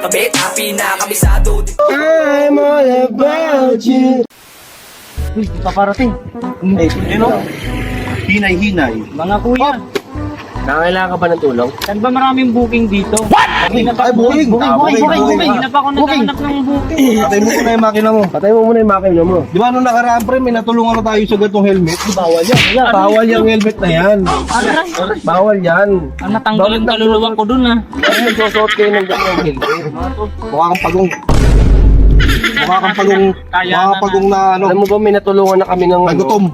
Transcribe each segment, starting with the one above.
alphabet, pinakabisado. I'm all about you. Uy, paparating. Hinay-hinay. Mga kuya, Nangailangan ka ba ng tulong? saan ba maraming booking dito? Ay, booking! Booking. Hindi na pa ako naghahanap ng booking. Patay mo muna yung makina mo. Patay mo muna yung makina mo. Di ba nung nakaraan pre, may natulungan na tayo sa gatong helmet? Bawal yan. Bawal yung helmet na yan. Bawal yan. Ang natanggal yung kaluluwa ko dun ah. Ay, nagsusuot kayo ng ganyang helmet. Mukha kang pagong. Mukha kang pagong na ano. Alam mo ba, may natulungan na kami ng Nagutom.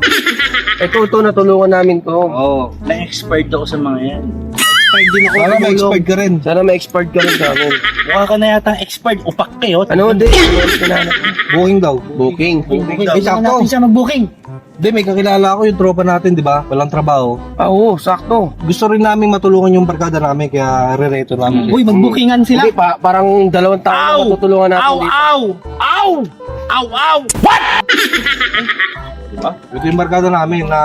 Ito, natulungan namin to. Oo, na-expired ako sa mga yan. Expired din ako. Sana may expired ka rin. Sana may expert ka rin sa amin. Mukha ka na yata expired, upak kayo. Ano, hindi. Kinanap. Booking daw. Booking. Ay, sakto. siya mag-booking. Hindi, may kakilala ko yung tropa natin, di ba? Walang trabaho. Ah, oo, sakto. Gusto rin namin matulungan yung barkada namin, kaya re-reto namin. Uy, mag-bookingan sila. Hindi, parang 2 taon na matutulungan natin dito. Ito yung barkada namin na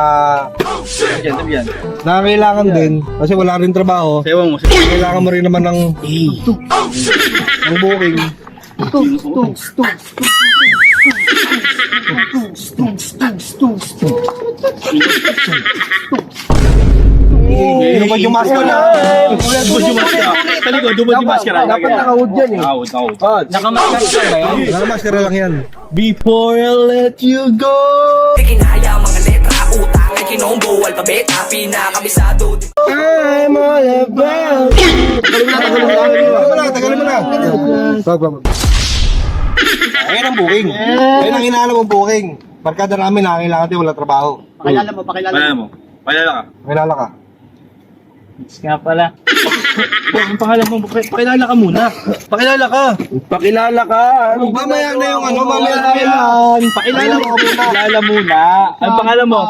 Yan. kailangan din kasi wala rin trabaho. Sewa mo. Kailangan mo rin naman ng booking. Lumad yung maskara. Dumod yung maskara. Talikod, dumod yung maskara. Dapat nakahood yan eh. Out. Nakamaskara ba yan? Nakamaskara lang yan. Before I let you go. Di kinaya mga letra, utak ay kinombo, alphabet, pinakabisado. I'm all about you. Tagalin mo na. Ayun ang booking. Ayun ang hinahanap ang booking. Barkada namin nakakailangan din wala trabaho. Pakilala mo, pakilala mo. Pakilala ka. Kilala ka. Nga pala. Ang pangalan mo, pakilala ka muna. Pakilala ka. Pakilala ka. Ano ba? Mamaya na yung ano, mamaya na yan. Pakilala mo muna. Pakilala muna. Ang pangalan mo?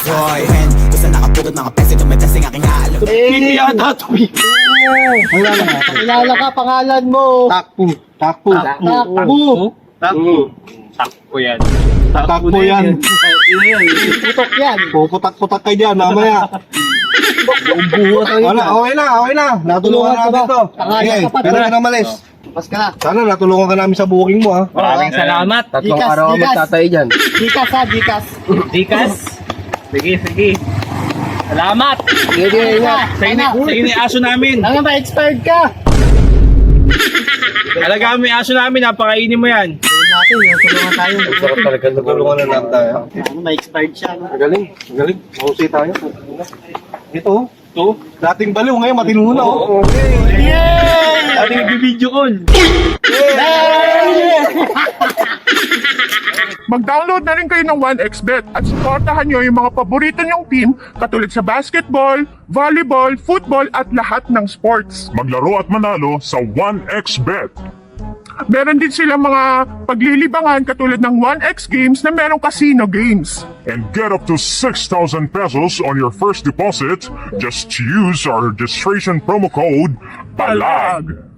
Boy, hen, gusto nakapugod mga pesi, tumitesting aking alam. Hindi yata ito. Kilala ka. Pakilala ka, pangalan mo. Takpo. Takbo. Takpo yan. Takpo yan. Putok yan. Puputak-putak kayo dyan, mamaya. Wala, okay na. Natulungan namin to. Okay, pero ka na malis. Pas ka na. Sana natulungan ka namin sa booking mo ha. Maraming salamat. 3 Gikas, araw ako gikas. magtatay dyan. Gikas ha, gikas. Dikas. Sige. Salamat. Sige, ingat. Sa ini aso namin. Ano ba, expired ka? Alagaan mo yung aso namin, napakainin mo yan. Tulungan tayo. Sarap talaga natulungan na namin tayo. Ano, may expired siya. No? Magaling. Mahusay tayo. Ito. Dating baliw ngayon, matino na oh. Ating nag-video call. Mag-download na rin kayo ng 1xBet at supportahan nyo yung mga paborito nyong team katulad sa basketball, volleyball, football at lahat ng sports. Maglaro at manalo sa 1xBet. Meron din sila mga paglilibangan katulad ng 1x Games na merong casino games. And get up to 6,000 pesos on your first deposit. Just use our registration promo code BALAG.